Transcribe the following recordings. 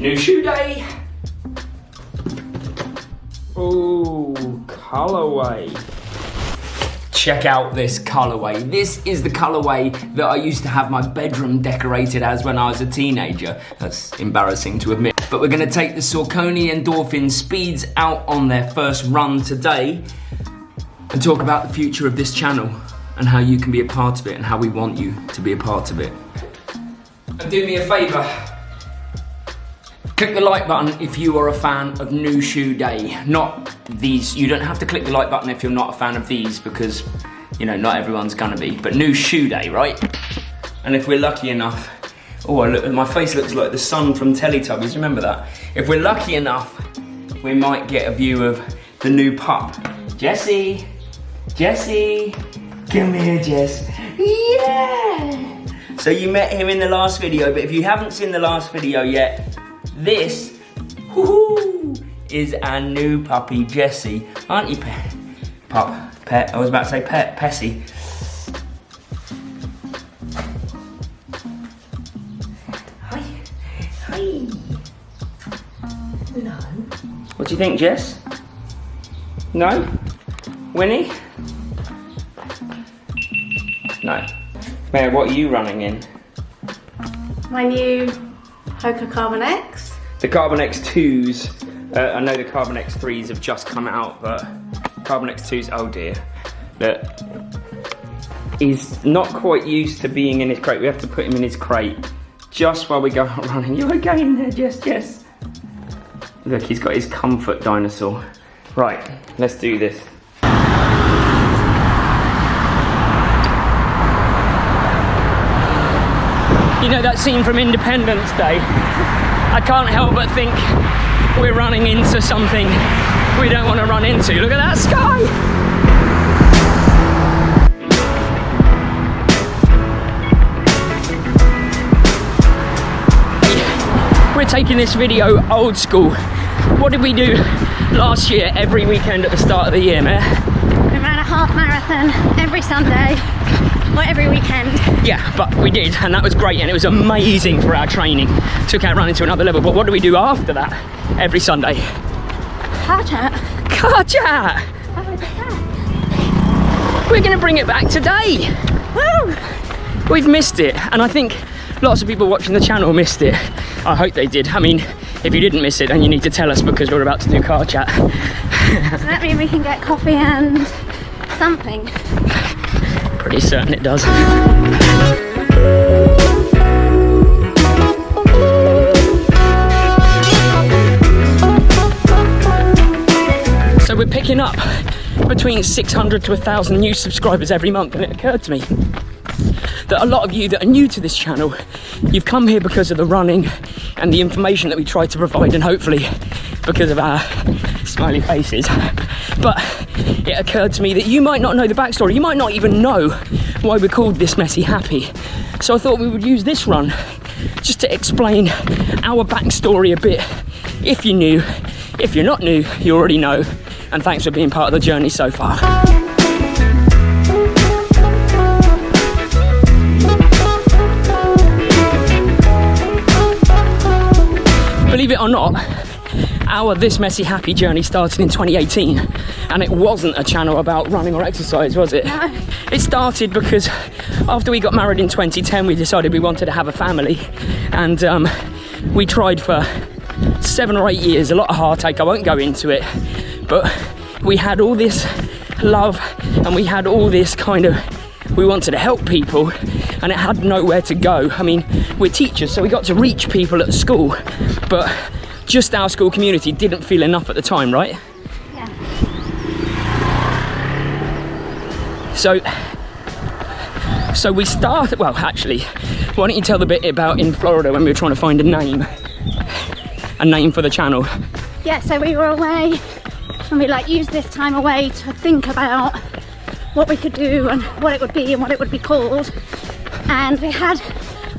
New shoe day. Oh, colorway. Check out this colorway. This is the colorway that I used to have my bedroom decorated as when I was a teenager. That's embarrassing to admit. But we're gonna take the Saucony Endorphin Speeds out on their first run today and talk about the future of this channel and how you can be a part of it and how we want you to be a part of it. And do me a favor. Click the like button if you are a fan of New Shoe Day. Not these, you don't have to click the like button if you're not a fan of these because, you know, not everyone's gonna be. But New Shoe Day, right? And if we're lucky enough, oh, look, my face looks like the sun from Teletubbies, remember that? If we're lucky enough, we might get a view of the new pup. Jessie, Jessie, come here, Jess. Yeah! So you met him in the last video, but if you haven't seen the last video yet, this is our new puppy, Jessie. Aren't you, pet? Pet, I was about to say pet, Pessy. Hi. Hi. Hello. What do you think, Jess? No? Winnie? No. Mary, what are you running in? My new Hoka Carbon X. The Carbon X2s. I know the Carbon X3s have just come out, but Carbon X2s, oh dear. Look, he's not quite used to being in his crate. We have to put him in his crate just while we go out running. You okay in there, Jess? Look, he's got his comfort dinosaur. Right, let's do this. You know that scene from Independence Day? I can't help but think we're running into something we don't want to run into. Look at that sky! We're taking this video old school. What did we do last year every weekend at the start of the year, Mare? We ran a half marathon every Sunday, or every weekend. Yeah, but we did, and that was great, and it was amazing for our training. Took our running to another level, but what do we do after that every Sunday? Car chat. Car chat! We're gonna bring it back today. Woo! We've missed it, and I think lots of people watching the channel missed it. I hope they did. I mean, if you didn't miss it, then you need to tell us because we're about to do car chat. Does that mean we can get coffee and something? Pretty certain it does. So we're picking up between 600 to 1,000 new subscribers every month, and it occurred to me that a lot of you that are new to this channel, you've come here because of the running and the information that we try to provide, and hopefully because of our smiley faces. But it occurred to me that you might not know the backstory. You might not even know why we're called This Messy Happy. So I thought we would use this run just to explain our backstory a bit. If you're new, if you're not new, you already know. And thanks for being part of the journey so far. Believe it or not, our This Messy Happy journey started in 2018, and it wasn't a channel about running or exercise, was it? No. It started because after we got married in 2010, we decided we wanted to have a family, and we tried for 7 or 8 years, a lot of heartache, I won't go into it, but we had all this love and we had all this kind of, we wanted to help people, and it had nowhere to go. I mean, we're teachers, so we got to reach people at school, but just our school community didn't feel enough at the time, right? Yeah. So we started, well, actually, why don't you tell the bit about in Florida when we were trying to find a name for the channel? Yeah, so we were away and we used this time away to think about what we could do and what it would be and what it would be called. And we had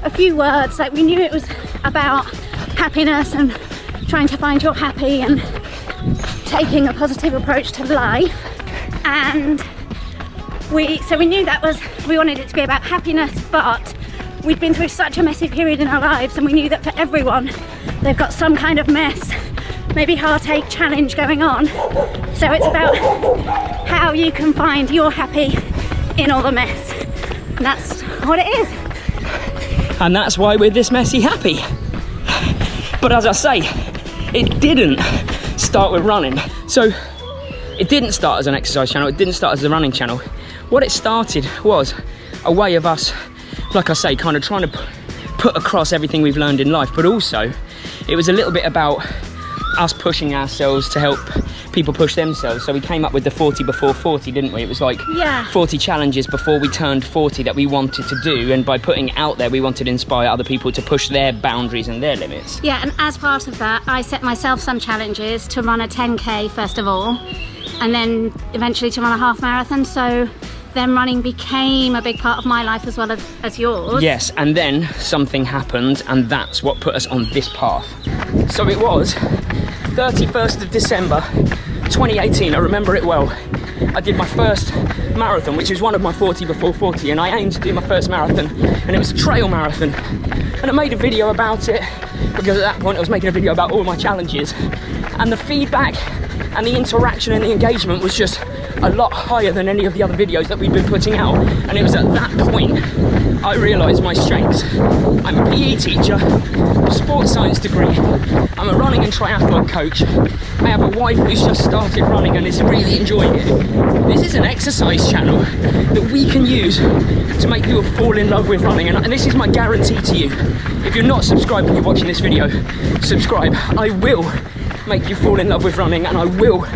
a few words, we knew it was about happiness and trying to find your happy and taking a positive approach to life. And we knew we wanted it to be about happiness, but we'd been through such a messy period in our lives, and we knew that for everyone they've got some kind of mess, maybe heartache challenge going on. So it's about how you can find you're happy in all the mess. And that's what it is. And that's why we're this messy happy. But as I say, it didn't start with running. So it didn't start as an exercise channel, it didn't start as a running channel. What it started was a way of us, like I say, kind of trying to put across everything we've learned in life, but also it was a little bit about us pushing ourselves to help people push themselves. So we came up with the 40 before 40, didn't we? It was like 40 challenges before we turned 40 that we wanted to do, and by putting it out there we wanted to inspire other people to push their boundaries and their limits. Yeah, and as part of that I set myself some challenges to run a 10k first of all, and then eventually to run a half marathon. So then running became a big part of my life as well as yours. Yes, and then something happened, and that's what put us on this path. So it was 31st of December 2018, I remember it well. I did my first marathon, which is one of my 40 before 40, and I aimed to do my first marathon, and it was a trail marathon. And I made a video about it, because at that point I was making a video about all my challenges, and the feedback and the interaction and the engagement was just a lot higher than any of the other videos that we've been putting out. And it was at that point I realised my strengths. I'm a PE teacher, sports science degree, I'm a running and triathlon coach, I have a wife who's just started running and is really enjoying it. This is an exercise channel that we can use to make you fall in love with running, and this is my guarantee to you. If you're not subscribed and you're watching this video, subscribe. I will make you fall in love with running, and I will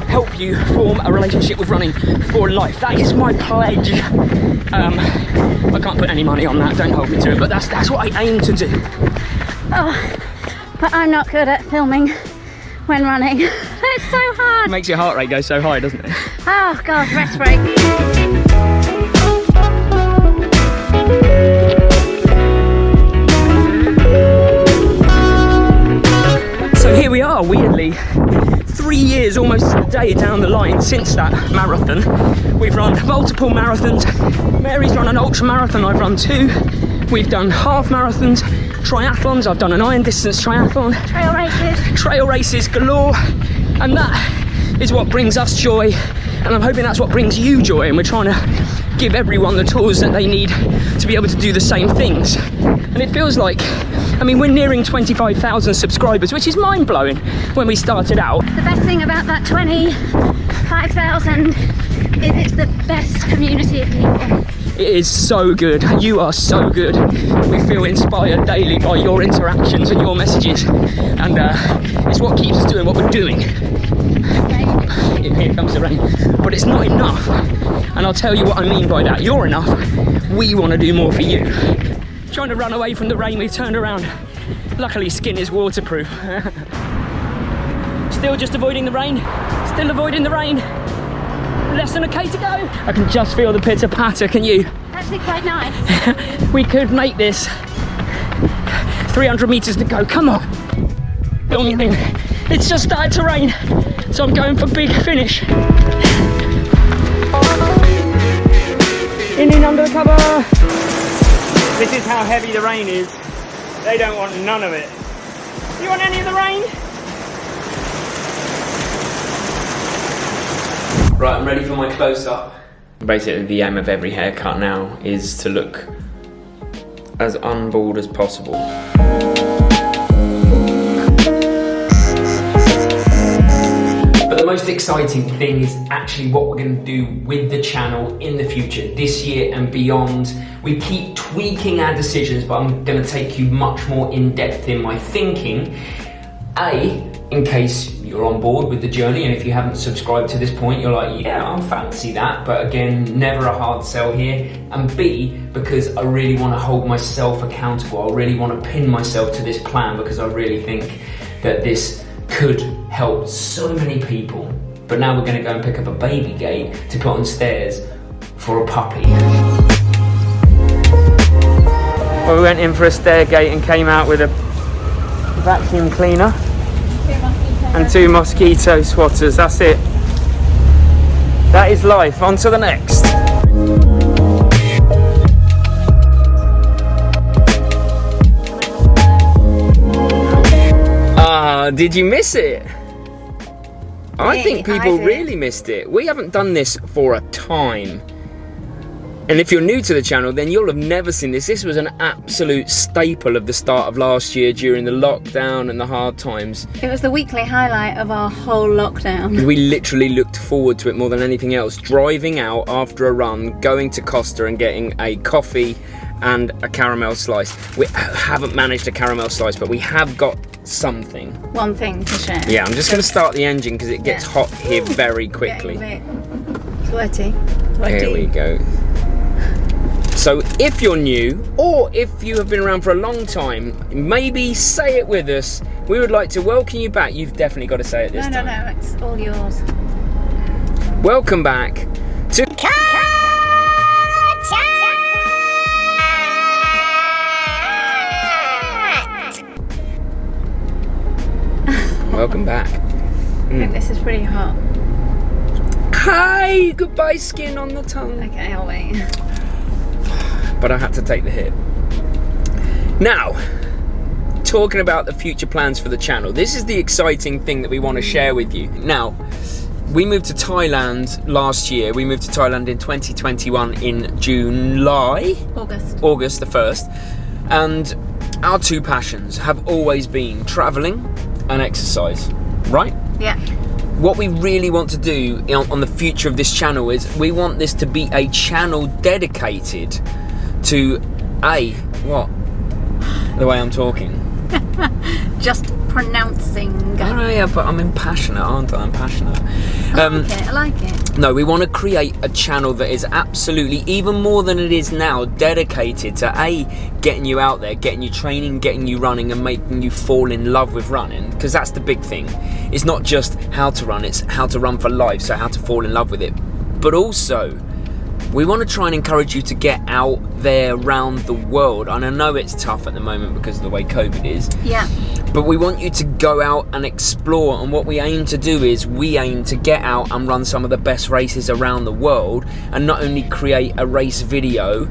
help you form a relationship with running for life. That is my pledge. I can't put any money on that, don't hold me to it, but that's what I aim to do. Oh, but I'm not good at filming when running. It's so hard. It makes your heart rate go so high, doesn't it? Oh God, rest break. So here we are, weirdly, 3 years almost to the day down the line since that marathon. We've run multiple marathons. Mary's run an ultra marathon, I've run 2. We've done half marathons, triathlons, I've done an iron distance triathlon. Trail races galore. And that is what brings us joy. And I'm hoping that's what brings you joy. And we're trying to give everyone the tools that they need to be able to do the same things. And it feels like, I mean, we're nearing 25,000 subscribers, which is mind-blowing when we started out. The best thing about that 25,000 is it's the best community of people. It is so good. You are so good. We feel inspired daily by your interactions and your messages, and it's what keeps us doing what we're doing. Here comes the rain, but it's not enough, and I'll tell you what I mean by that. You're enough. We want to do more for you. Trying to run away from the rain, we've turned around. Luckily, skin is waterproof. Still just avoiding the rain. Still avoiding the rain. Less than a K to go. I can just feel the pitter patter, can you? Actually quite nice. We could make this. 300 meters to go, come on. It's just started to rain, so I'm going for big finish. In under the cover. This is how heavy the rain is. They don't want none of it. You want any of the rain? Right, I'm ready for my close-up. Basically, the aim of every haircut now is to look as unbald as possible. But the most exciting thing is actually what we're going to do with the channel in the future, this year and beyond. We keep tweaking our decisions, but I'm going to take you much more in depth in my thinking. In case you're on board with the journey, and if you haven't subscribed to this point, you're like, yeah, I fancy that, but again, never a hard sell here. And B, because I really want to hold myself accountable. I really want to pin myself to this plan, because I really think that this could help so many people. But now we're going to go and pick up a baby gate to put on stairs for a puppy. Well, we went in for a stair gate and came out with a vacuum cleaner and 2 mosquito swatters. That's it. That is life. On to the next. Did you miss it? I think people did. really missed it. We haven't done this for a time. And if you're new to the channel, then you'll have never seen this. This was an absolute staple of the start of last year during the lockdown and the hard times. It was the weekly highlight of our whole lockdown. We literally looked forward to it more than anything else. Driving out after a run, going to Costa and getting a coffee and a caramel slice. We haven't managed a caramel slice, but we have got something. One thing to share. Yeah, I'm just going to start the engine because it gets hot here very quickly. Sweaty. There we go. So if you're new, or if you have been around for a long time, maybe say it with us. We would like to welcome you back. You've definitely got to say it this time. No, it's all yours. Welcome back to Welcome back. I think this is pretty hot. Hi, goodbye skin on the tongue. Okay, I'll wait. But I had to take the hit. Now, talking about the future plans for the channel. This is the exciting thing that we want to share with you. Now, we moved to Thailand last year. We moved to Thailand in 2021 in July? August the 1st. And our two passions have always been traveling and exercise, right? Yeah. What we really want to do on the future of this channel is we want this to be a channel dedicated to the way I'm talking. Just pronouncing. Oh yeah, but I'm impassionate, aren't I? I'm passionate. I like it. No, we want to create a channel that is absolutely, even more than it is now, dedicated to getting you out there, getting you training, getting you running, and making you fall in love with running. Because that's the big thing. It's not just how to run, it's how to run for life, so how to fall in love with it. But also, we want to try and encourage you to get out there around the world. And I know it's tough at the moment because of the way COVID is. Yeah. But we want you to go out and explore. And what we aim to do is we aim to get out and run some of the best races around the world. And not only create a race video,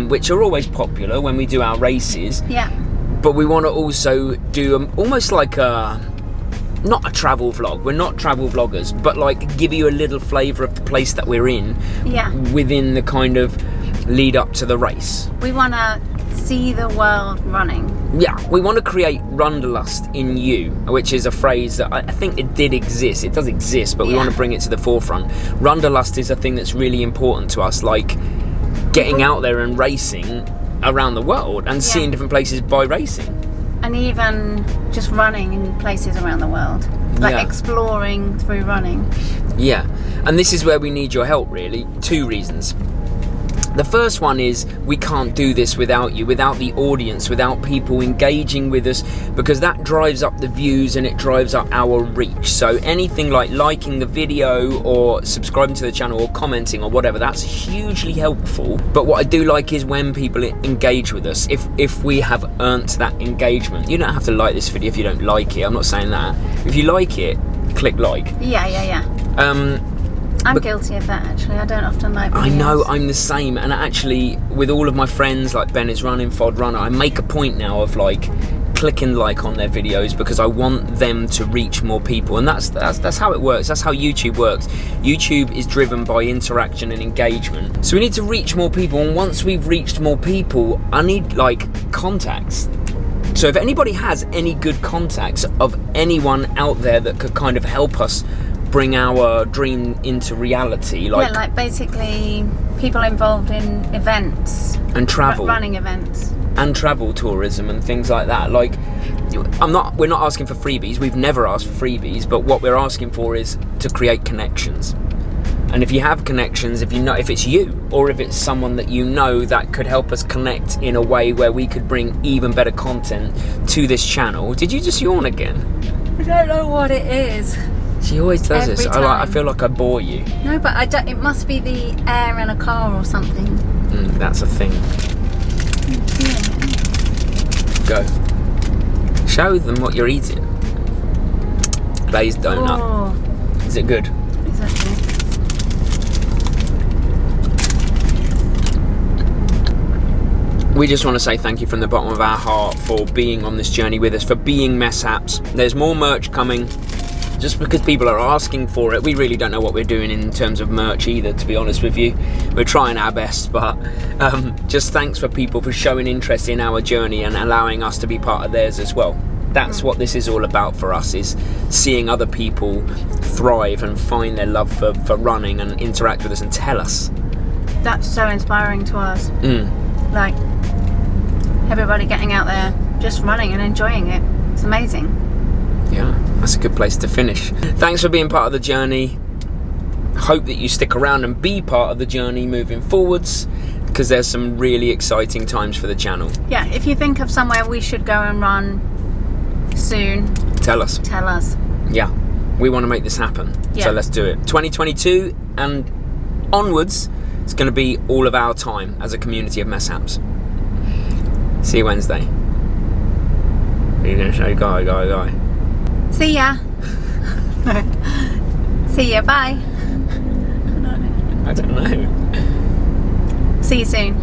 which are always popular when we do our races. Yeah. But we want to also do almost like not a travel vlog, we're not travel vloggers, but like give you a little flavour of the place that we're in within the kind of lead up to the race. We want to see the world running. Yeah, we want to create Runderlust in you, which is a phrase that I think it did exist, it does exist, but we want to bring it to the forefront. Runderlust is a thing that's really important to us, like getting out there and racing around the world and seeing different places by racing. And even just running in places around the world. Like exploring through running. Yeah, and this is where we need your help really. Two reasons. The first one is we can't do this without you, without the audience, without people engaging with us, because that drives up the views and it drives up our reach. So anything like liking the video or subscribing to the channel or commenting or whatever, that's hugely helpful. But what I do like is when people engage with us, if we have earned that engagement. You don't have to like this video if you don't like it, I'm not saying that. If you like it, click like. Yeah. I'm guilty of that actually. I don't often like videos. I know, I'm the same, and actually with all of my friends like Ben is running, Fod Runner, I make a point now of like clicking like on their videos because I want them to reach more people, and that's how it works. That's how YouTube works. YouTube is driven by interaction and engagement. So we need to reach more people, and once we've reached more people, I need like contacts. So if anybody has any good contacts of anyone out there that could kind of help us bring our dream into reality, like basically people involved in events and travel, running events and travel tourism and things like that. Like we're not asking for freebies, we've never asked for freebies, but what we're asking for is to create connections. And if you have connections, if it's you or if it's someone that you know that could help us connect in a way where we could bring even better content to this channel. Did you just yawn again? I don't know what it is. She always does this. I feel like I bore you. No, but I don't. It must be the air in a car or something. That's a thing. Yeah. Go. Show them what you're eating. Glazed donut. Oh. Is it good? Exactly. We just want to say thank you from the bottom of our heart for being on this journey with us, for being Messhaps. There's more merch coming. Just because people are asking for it, we really don't know what we're doing in terms of merch either, to be honest with you. We're trying our best, but just thanks for people for showing interest in our journey and allowing us to be part of theirs as well. That's what this is all about for us, is seeing other people thrive and find their love for running and interact with us and tell us. That's so inspiring to us. Like, everybody getting out there, just running and enjoying it. It's amazing. Yeah, that's a good place to finish. Thanks for being part of the journey. Hope that you stick around and be part of the journey moving forwards, because there's some really exciting times for the channel. Yeah, if you think of somewhere we should go and run soon, tell us. Yeah, we want to make this happen. Yeah. So let's do it. 2022 and onwards, it's going to be all of our time as a community of Messhaps. See you Wednesday. Are you going to show guy? See ya. See ya, bye. I don't know. See you soon.